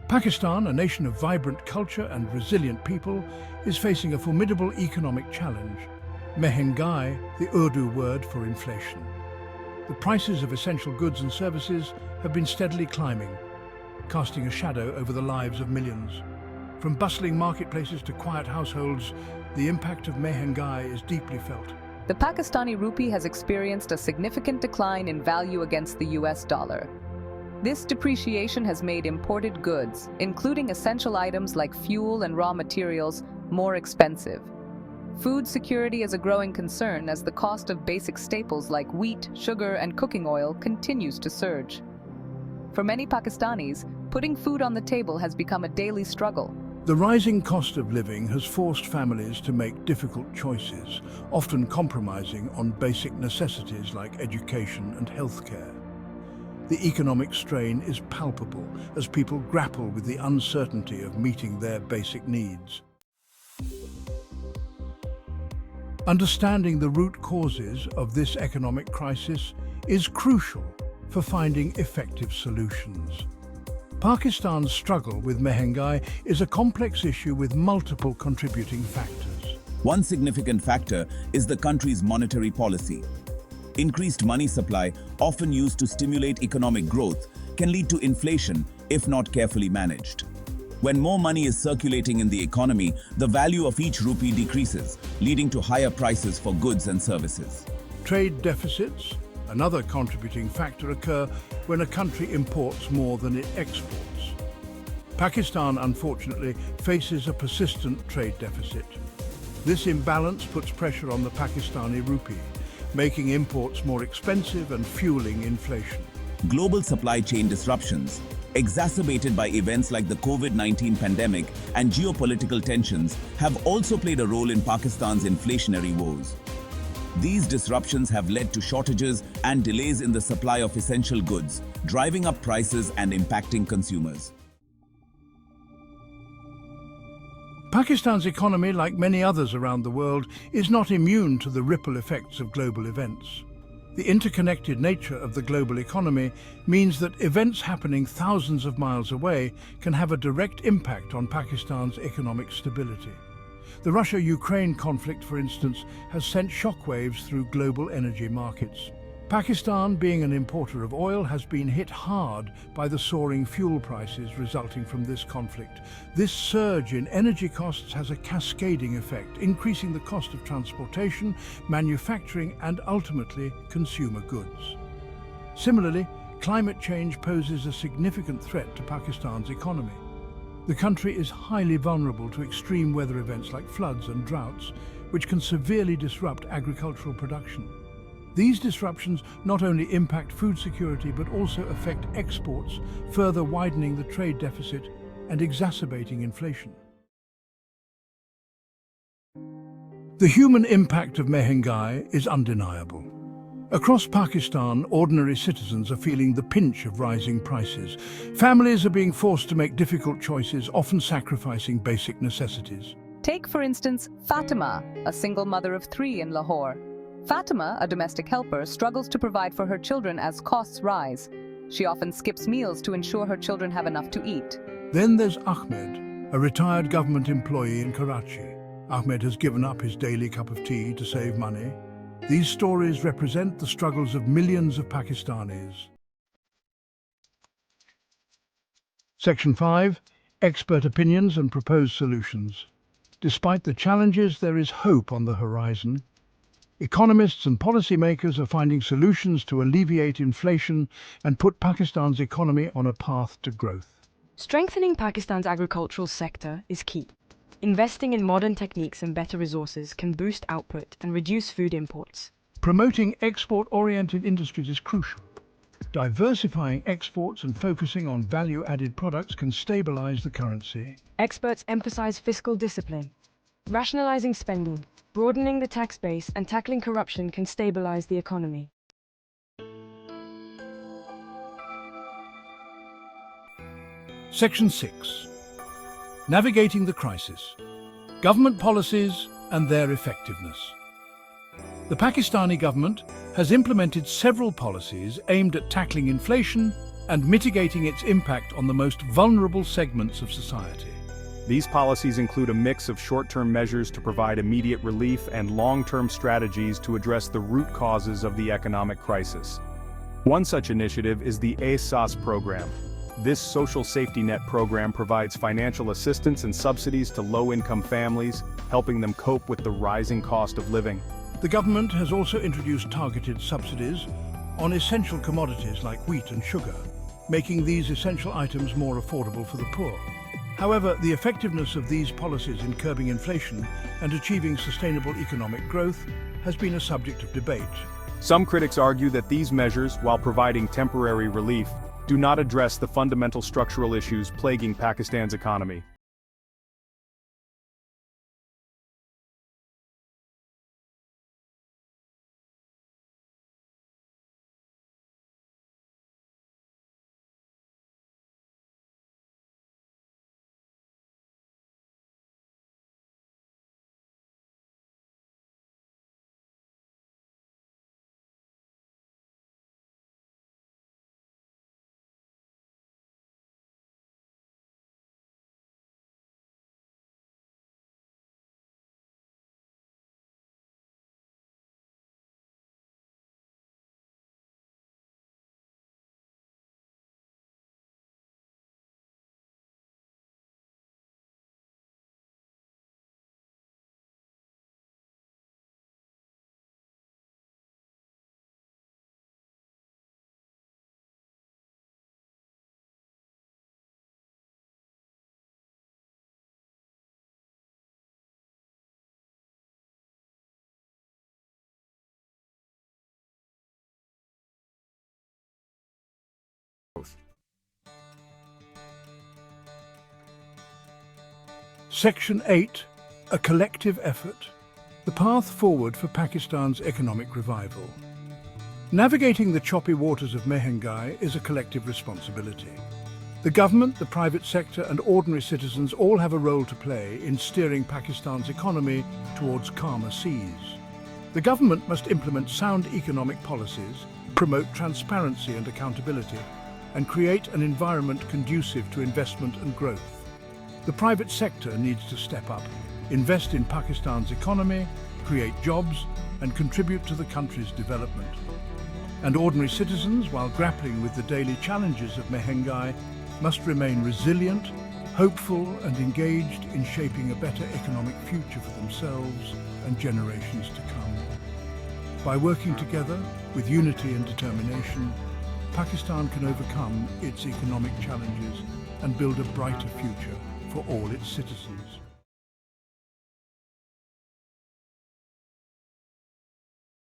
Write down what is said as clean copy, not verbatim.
Pakistan, a nation of vibrant culture and resilient people, is facing a formidable economic challenge. Mehengai, the Urdu word for inflation. The prices of essential goods and services have been steadily climbing, casting a shadow over the lives of millions. From bustling marketplaces to quiet households, the impact of Mehengai is deeply felt. The Pakistani rupee has experienced a significant decline in value against the US dollar. This depreciation has made imported goods, including essential items like fuel and raw materials, more expensive. Food security is a growing concern as the cost of basic staples like wheat, sugar, and cooking oil continues to surge. For many Pakistanis, putting food on the table has become a daily struggle. The rising cost of living has forced families to make difficult choices, often compromising on basic necessities like education and healthcare. The economic strain is palpable as people grapple with the uncertainty of meeting their basic needs. Understanding the root causes of this economic crisis is crucial for finding effective solutions. Pakistan's struggle with Mehengai is a complex issue with multiple contributing factors. One significant factor is the country's monetary policy. Increased money supply, often used to stimulate economic growth, can lead to inflation if not carefully managed. When more money is circulating in the economy, the value of each rupee decreases, leading to higher prices for goods and services. Trade deficits, another contributing factor, occur when a country imports more than it exports. Pakistan, unfortunately, faces a persistent trade deficit. This imbalance puts pressure on the Pakistani rupee, making imports more expensive and fueling inflation. Global supply chain disruptions, exacerbated by events like the COVID-19 pandemic and geopolitical tensions, have also played a role in Pakistan's inflationary woes. These disruptions have led to shortages and delays in the supply of essential goods, driving up prices and impacting consumers. Pakistan's economy, like many others around the world, is not immune to the ripple effects of global events. The interconnected nature of the global economy means that events happening thousands of miles away can have a direct impact on Pakistan's economic stability. The Russia-Ukraine conflict, for instance, has sent shockwaves through global energy markets. Pakistan, being an importer of oil, has been hit hard by the soaring fuel prices resulting from this conflict. This surge in energy costs has a cascading effect, increasing the cost of transportation, manufacturing, and ultimately consumer goods. Similarly, climate change poses a significant threat to Pakistan's economy. The country is highly vulnerable to extreme weather events like floods and droughts, which can severely disrupt agricultural production. These disruptions not only impact food security but also affect exports, further widening the trade deficit and exacerbating inflation. The human impact of Mehengai is undeniable. Across Pakistan, ordinary citizens are feeling the pinch of rising prices. Families are being forced to make difficult choices, often sacrificing basic necessities. Take, for instance, Fatima, a single mother of 3 in Lahore. Fatima, a domestic helper, struggles to provide for her children as costs rise. She often skips meals to ensure her children have enough to eat. Then there's Ahmed, a retired government employee in Karachi. Ahmed has given up his daily cup of tea to save money. These stories represent the struggles of millions of Pakistanis. Section 5. Expert opinions and proposed solutions. Despite the challenges, there is hope on the horizon. Economists and policymakers are finding solutions to alleviate inflation and put Pakistan's economy on a path to growth. Strengthening Pakistan's agricultural sector is key. Investing in modern techniques and better resources can boost output and reduce food imports. Promoting export-oriented industries is crucial. Diversifying exports and focusing on value-added products can stabilize the currency. Experts emphasize fiscal discipline. Rationalizing spending, broadening the tax base, and tackling corruption can stabilize the economy. Section 6. Navigating the crisis. Government policies and their effectiveness. The Pakistani government has implemented several policies aimed at tackling inflation and mitigating its impact on the most vulnerable segments of society. These policies include a mix of short-term measures to provide immediate relief and long-term strategies to address the root causes of the economic crisis. One such initiative is the ASAS program. This social safety net program provides financial assistance and subsidies to low-income families, helping them cope with the rising cost of living. The government has also introduced targeted subsidies on essential commodities like wheat and sugar, making these essential items more affordable for the poor. However, the effectiveness of these policies in curbing inflation and achieving sustainable economic growth has been a subject of debate. Some critics argue that these measures, while providing temporary relief, do not address the fundamental structural issues plaguing Pakistan's economy. Section 8, a collective effort. The path forward for Pakistan's economic revival. Navigating the choppy waters of Mehengai is a collective responsibility. The government, the private sector and ordinary citizens all have a role to play in steering Pakistan's economy towards calmer seas. The government must implement sound economic policies, promote transparency and accountability, and create an environment conducive to investment and growth. The private sector needs to step up, invest in Pakistan's economy, create jobs, and contribute to the country's development. And ordinary citizens, while grappling with the daily challenges of Mehengai, must remain resilient, hopeful, and engaged in shaping a better economic future for themselves and generations to come. By working together with unity and determination, Pakistan can overcome its economic challenges and build a brighter future for all its citizens.